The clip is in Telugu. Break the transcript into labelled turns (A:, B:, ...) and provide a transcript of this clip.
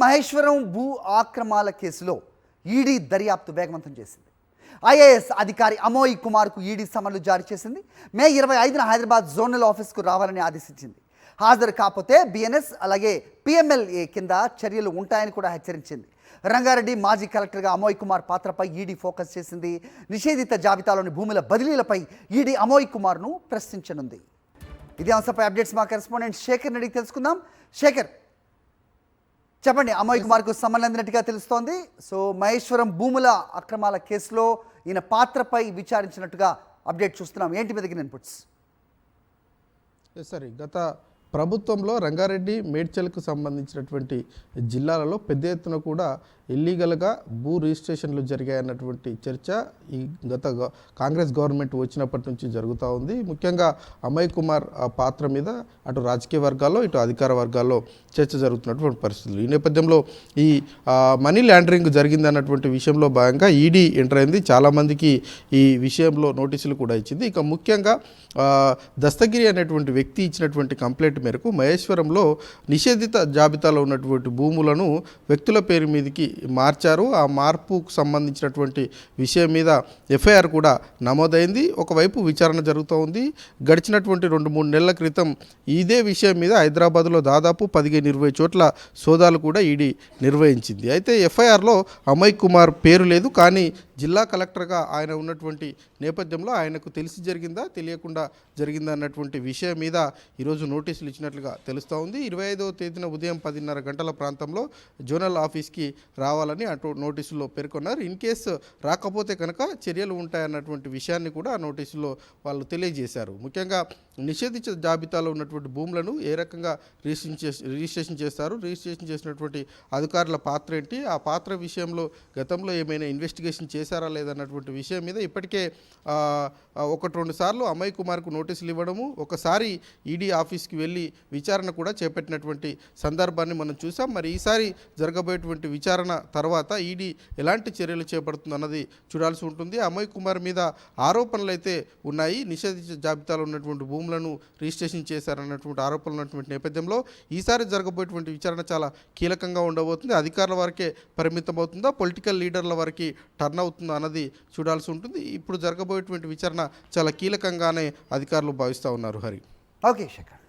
A: మహేశ్వరం భూ ఆక్రమాల కేసులో ఈడీ దర్యాప్తు వేగవంతం చేసింది. ఐఏఎస్ అధికారి అమోయ్ కుమార్కు ఈడీ సమన్లు జారీ చేసింది. మే 25న హైదరాబాద్ జోనల్ ఆఫీస్కు రావాలని ఆదేశించింది. హాజరు కాకపోతే బిఎన్ఎస్ అలాగే పిఎంఎల్ఏ కింద చర్యలు ఉంటాయని కూడా హెచ్చరించింది. రంగారెడ్డి మాజీ కలెక్టర్గా అమోయ్ కుమార్ పాత్రపై ఈడీ ఫోకస్ చేసింది. నిషేధిత జాబితాలోని భూముల బదిలీలపై ఈడీ అమోయ్ కుమార్ను ప్రశ్నించనుంది. ఇదే అంశంపై అప్డేట్స్ మా కరెస్పాండెంట్ శేఖర్ అడిగి తెలుసుకుందాం. శేఖర్, చెప్పండి. అమోయ్ కుమార్కు సమన్లు అందినట్టుగా తెలుస్తోంది. సో మహేశ్వరం భూముల అక్రమాల కేసులో ఈయన పాత్రపై విచారించినట్టుగా అప్డేట్ చూస్తున్నాం. ఏంటి మీద ఇన్పుట్స్?
B: సరే, గత ప్రభుత్వంలో రంగారెడ్డి మేడ్చల్కు సంబంధించినటువంటి జిల్లాలలో పెద్ద ఎత్తున కూడా ఇల్లీగల్గా భూ రిజిస్ట్రేషన్లు జరిగాయన్నటువంటి చర్చ ఈ గత కాంగ్రెస్ గవర్నమెంట్ వచ్చినప్పటి నుంచి జరుగుతూ ఉంది. ముఖ్యంగా అమోయ్ కుమార్ పాత్ర మీద అటు రాజకీయ వర్గాల్లో ఇటు అధికార వర్గాల్లో చర్చ జరుగుతున్నటువంటి పరిస్థితులు. ఈ నేపథ్యంలో ఈ మనీ లాండరింగ్ జరిగిందన్నటువంటి విషయంలో భాగంగా ఈడీ ఎంటర్ అయింది. చాలామందికి ఈ విషయంలో నోటీసులు కూడా ఇచ్చింది. ఇక ముఖ్యంగా దస్తగిరి అనేటువంటి వ్యక్తి ఇచ్చినటువంటి కంప్లైంట్ మేరకు మహేశ్వరంలో నిషేధిత జాబితాలో ఉన్నటువంటి భూములను వ్యక్తుల పేరు మీదకి మార్చారు. ఆ మార్పుకు సంబంధించినటువంటి విషయం మీద ఎఫ్ఐఆర్ కూడా నమోదైంది. ఒకవైపు విచారణ జరుగుతూ ఉంది. గడిచినటువంటి 2-3 నెలల క్రితం ఇదే విషయం మీద హైదరాబాద్లో దాదాపు 15-20 చోట్ల సోదాలు కూడా ఈడీ నిర్వహించింది. అయితే ఎఫ్ఐఆర్లో అమోయ్ కుమార్ పేరు లేదు. కానీ జిల్లా కలెక్టర్గా ఆయన ఉన్నటువంటి నేపథ్యంలో ఆయనకు తెలిసి జరిగిందా తెలియకుండా జరిగిందా అన్నటువంటి విషయం మీద ఈరోజు నోటీసులు ఇచ్చినట్లుగా తెలుస్తూ ఉంది. 25వ తేదీన ఉదయం 10:30 గంటల ప్రాంతంలో జోనల్ ఆఫీస్కి రావాలని అటు నోటీసుల్లో పేర్కొన్నారు. ఇన్ కేసు రాకపోతే కనుక చర్యలు ఉంటాయన్నటువంటి విషయాన్ని కూడా ఆ నోటీసుల్లో వాళ్ళు తెలియజేశారు. ముఖ్యంగా నిషేధించిన జాబితాలో ఉన్నటువంటి భూములను ఏ రకంగా రిజిస్ట్రేషన్ చేస్తారు, రిజిస్ట్రేషన్ చేసినటువంటి అధికారుల పాత్ర ఏంటి, ఆ పాత్ర విషయంలో గతంలో ఏమైనా ఇన్వెస్టిగేషన్ చేశారా లేదన్నటువంటి విషయం మీద ఇప్పటికే 1-2 సార్లు అమోయ్ కుమార్కు నోటీసులు ఇవ్వడము, ఒకసారి ఈడీ ఆఫీస్కి వెళ్ళి విచారణ కూడా చేపట్టినటువంటి సందర్భాన్ని మనం చూసాం. మరి ఈసారి జరగబోయేటువంటి విచారణ తర్వాత ఈడీ ఎలాంటి చర్యలు చేపడుతుందన్నది చూడాల్సి ఉంటుంది. అమోయ్ కుమార్ మీద ఆరోపణలు అయితే ఉన్నాయి. నిషేధించిన జాబితాలో ఉన్నటువంటి భూములను రిజిస్ట్రేషన్ చేశారన్నటువంటి ఆరోపణలు ఉన్నటువంటి నేపథ్యంలో ఈసారి జరగబోయేటువంటి విచారణ చాలా కీలకంగా ఉండబోతుంది. అధికారుల వరకే పరిమితం అవుతుందా, పొలిటికల్ లీడర్ల వరకు టర్న్ అవుతుందా అన్నది చూడాల్సి ఉంటుంది. ఇప్పుడు జరగబోయేటువంటి విచారణ చాలా కీలకంగానే అధికారులు భావిస్తూ ఉన్నారు. హరి.
A: ఓకే శేఖర్.